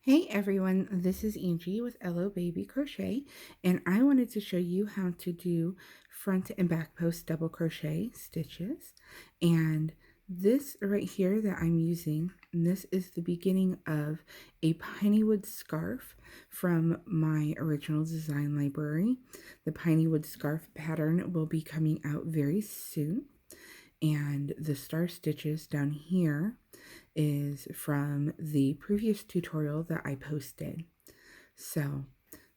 Hey everyone, this is Angie with LO Baby Crochet, and I wanted to show you how to do front and back post double crochet stitches. And this right here that I'm using, and this is the beginning of a Pineywoods scarf from my original design library. The Pineywoods scarf pattern will be coming out very soon, and the star stitches down here is from the previous tutorial that I posted. So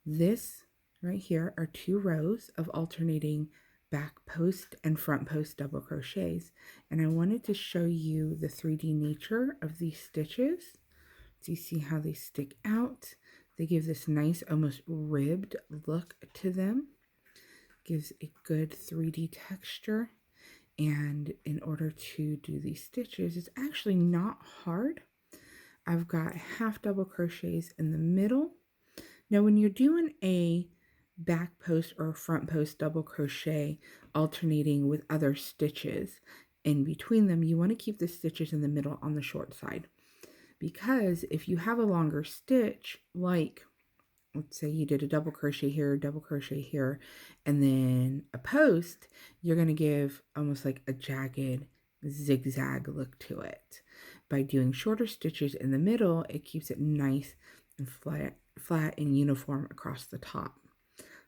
this right here are 2 rows of alternating back post and front post double crochets, and I wanted to show you the 3D nature of these stitches. So you see how they stick out. They give this nice almost ribbed look to them. Gives a good 3D texture. And in order to do these stitches, it's actually not hard. I've got half double crochets in the middle. Now, when you're doing a back post or front post double crochet alternating with other stitches in between them, you want to keep the stitches in the middle on the short side, because if you have a longer stitch, like let's say you did a double crochet here, and then a post, you're going to give almost like a jagged zigzag look to it. By doing shorter stitches in the middle, it keeps it nice and flat and uniform across the top.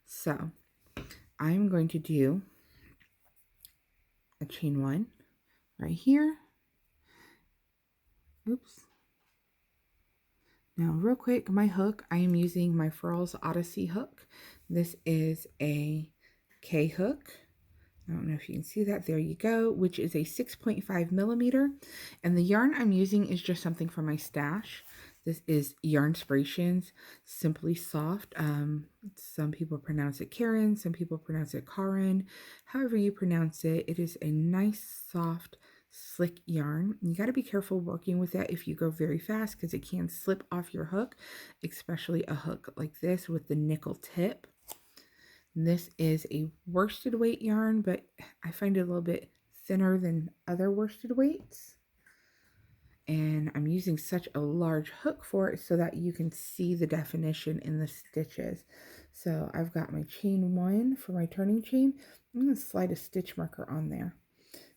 So I'm going to do a chain 1 right here. Oops. Now, real quick, my hook, I am using my Furls Odyssey hook. This is a K hook. I don't know if you can see that. There you go, which is a 6.5 millimeter. And the yarn I'm using is just something from my stash. This is Yarnspirations Simply Soft. Some people pronounce it Karen, some people pronounce it Karin. However you pronounce it, it is a nice, soft, slick yarn. You got to be careful working with that if you go very fast, because it can slip off your hook, especially a hook like this with the nickel tip. This is a worsted weight yarn, but I find it a little bit thinner than other worsted weights. And I'm using such a large hook for it so that you can see the definition in the stitches. So I've got my chain 1 for my turning chain. I'm going to slide a stitch marker on there.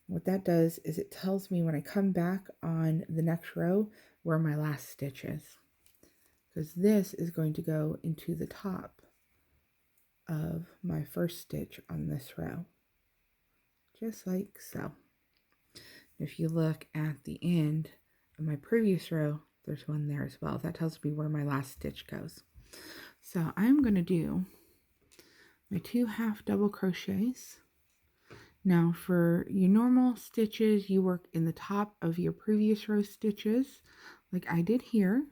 What that does is it tells me when I come back on the next row where my last stitch is, because this is going to go into the top of my first stitch on this row, just like so. If you look at the end of my previous row, there's one there as well. That tells me where my last stitch goes. So I'm going to do my 2 half double crochets. Now for your normal stitches, you work in the top of your previous row stitches like I did here,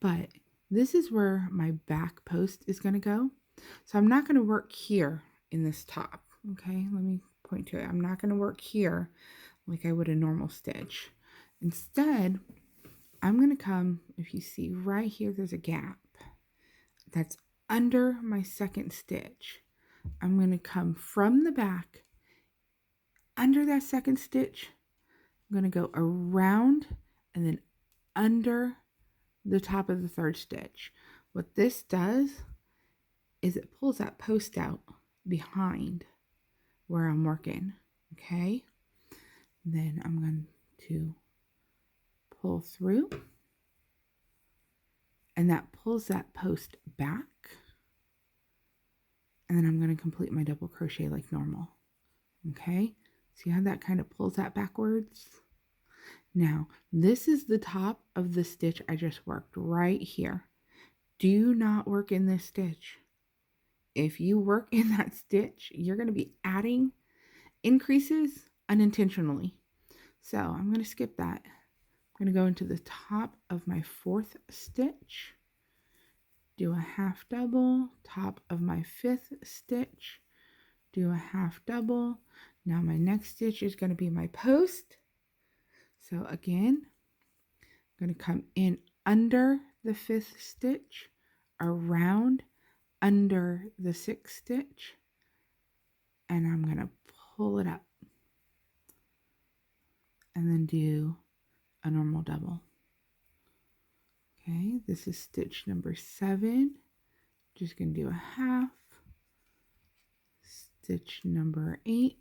but this is where my back post is going to go. So I'm not going to work here in this top. Okay, let me point to it. I'm not going to work here like I would a normal stitch. Instead, I'm going to come, if you see right here, there's a gap that's under my second stitch. I'm going to come from the back under that second stitch. I'm going to go around and then under the top of the third stitch. What this does is it pulls that post out behind where I'm working. Okay, then I'm going to pull through, and that pulls that post back, and then I'm going to complete my double crochet like normal. Okay, see how that kind of pulls that backwards? Now, this is the top of the stitch I just worked right here. Do not work in this stitch. If you work in that stitch, you're going to be adding increases unintentionally. So I'm going to skip that. I'm going to go into the top of my fourth stitch, do a half double, top of my fifth stitch, do a half double. Now my next stitch is going to be my post. So again, I'm going to come in under the fifth stitch, around under the sixth stitch, and I'm going to pull it up and then do a normal double. Okay, this is stitch number 7. Just going to do a half. Stitch number 8.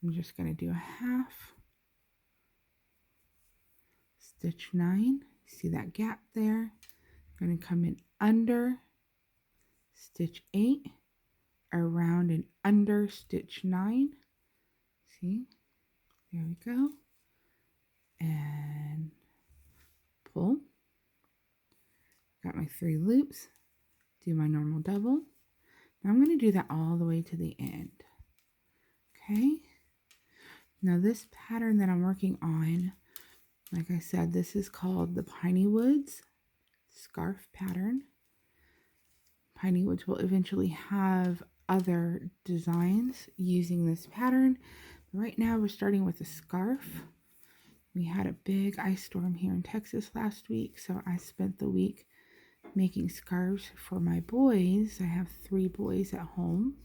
I'm just going to do a half. Stitch 9. See that gap there? I'm going to come in under stitch 8, around and under stitch 9. See? There we go. And pull. Got my 3 loops. Do my normal double. Now I'm going to do that all the way to the end. Okay? Now this pattern that I'm working on, like I said, this is called the Pineywoods Scarf pattern. Pineywoods will eventually have other designs using this pattern. Right now we're starting with a scarf. We had a big ice storm here in Texas last week, so I spent the week making scarves for my boys. I have 3 boys at home.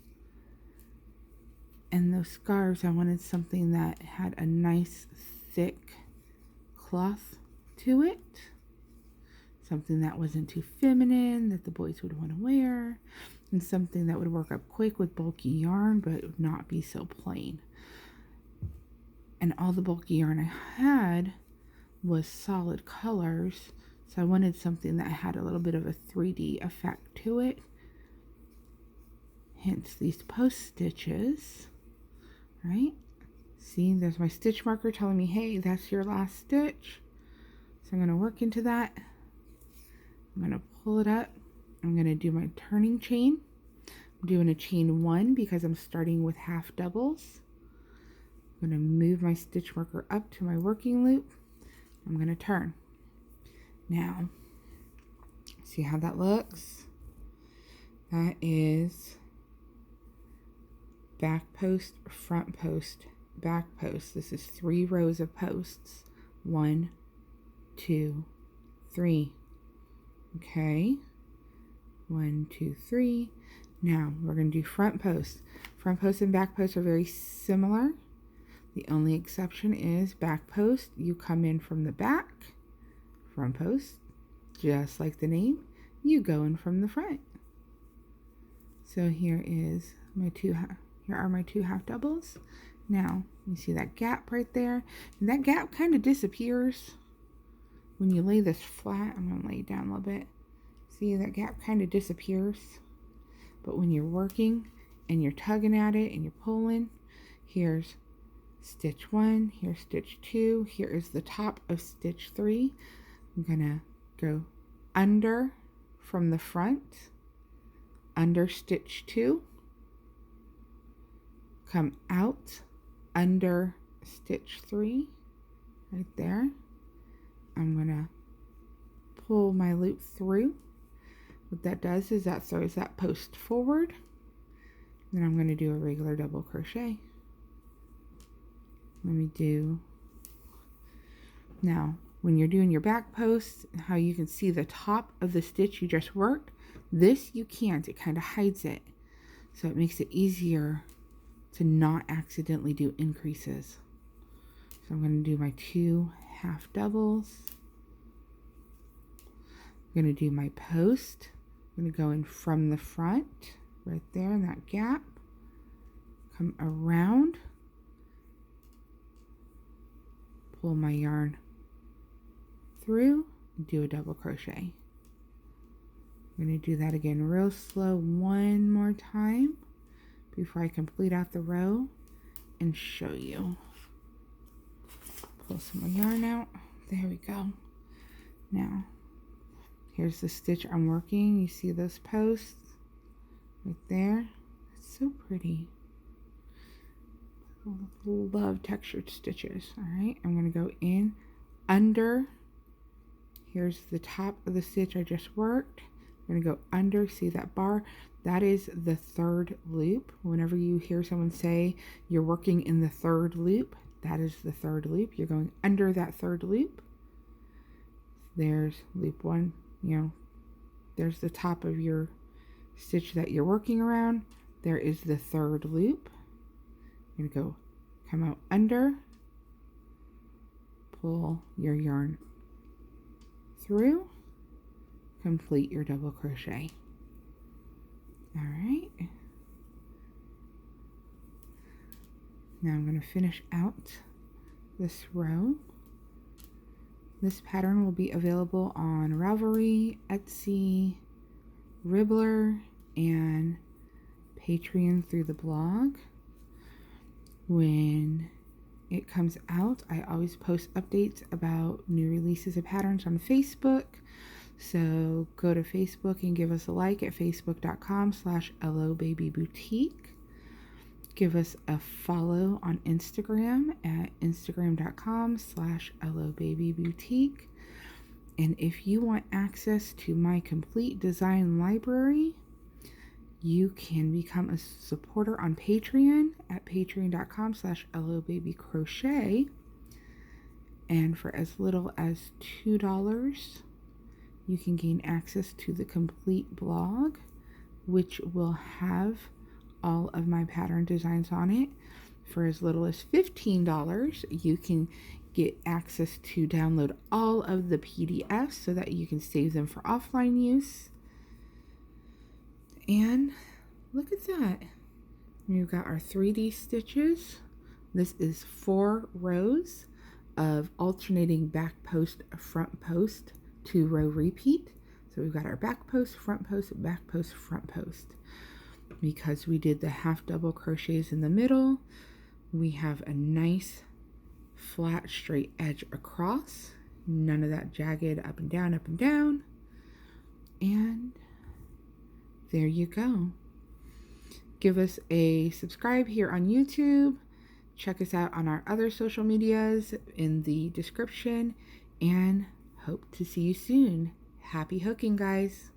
And those scarves, I wanted something that had a nice thick cloth to it. Something that wasn't too feminine, that the boys would want to wear. And something that would work up quick with bulky yarn, but it would not be so plain. And all the bulky yarn I had was solid colors. So I wanted something that had a little bit of a 3D effect to it. Hence these post stitches. Right? See, there's my stitch marker telling me, hey, that's your last stitch. So I'm going to work into that. I'm going to pull it up. I'm going to do my turning chain. I'm doing a chain 1 because I'm starting with half doubles. I'm going to move my stitch marker up to my working loop. I'm going to turn. Now, see how that looks? That is back post, front post, back post. This is 3 rows of posts. 1, 2, 3. Okay. 1, 2, 3. Now we're going to do front post. Front post and back post are very similar. The only exception is back post. You come in from the back. Front post, just like the name, you go in from the front. So here is my here are my 2 half doubles. Now you see that gap right there, and that gap kind of disappears when you lay this flat. I'm gonna lay it down a little bit. See, that gap kind of disappears, but when you're working and you're tugging at it and you're pulling, here's stitch 1, here's stitch 2, here is the top of stitch 3. I'm gonna go under from the front, under stitch 2, come out under stitch 3, right there. I'm gonna pull my loop through. What that does is that throws that post forward. Then I'm gonna do a regular double crochet. Let me do, now when you're doing your back post, how you can see the top of the stitch you just worked, this you can't, it kind of hides it. So it makes it easier to not accidentally do increases. So I'm going to do my 2 half doubles. I'm going to do my post. I'm going to go in from the front, right there in that gap. Come around. Pull my yarn through, do a double crochet. I'm going to do that again real slow 1 more time before I complete out the row and show you. Pull some more yarn out. There we go. Now, here's the stitch I'm working. You see those posts right there? It's so pretty. Love textured stitches. All right, I'm going to go in under. Here's the top of the stitch I just worked. I'm going to go under. See that bar? That is the 3rd loop. Whenever you hear someone say you're working in the 3rd loop, that is the 3rd loop. You're going under that 3rd loop. There's loop 1. You know, there's the top of your stitch that you're working around. There is the 3rd loop. You're going to go come out under, pull your yarn through, complete your double crochet. All right. Now I'm going to finish out this row. This pattern will be available on Ravelry, Etsy, Ribbler, and Patreon through the blog. When it comes out, I always post updates about new releases of patterns on Facebook. So go to Facebook and give us a like at facebook.com/LOBabyBoutique. Give us a follow on Instagram at instagram.com/LOBabyBoutique. And if you want access to my complete design library, you can become a supporter on Patreon at patreon.com/LOBabyCrochet. And for as little as $2, you can gain access to the complete blog, which will have all of my pattern designs on it. For as little as $15, you can get access to download all of the PDFs so that you can save them for offline use. And look at that. We've got our 3D stitches. This is 4 rows of alternating back post, front post, 2 row repeat. So we've got our back post, front post, back post, front post. Because we did the half double crochets in the middle, we have a nice flat straight edge across, none of that jagged up and down, up and down. And there you go. Give us a subscribe here on YouTube. Check us out on our other social medias in the description, and hope to see you soon. Happy hooking, guys.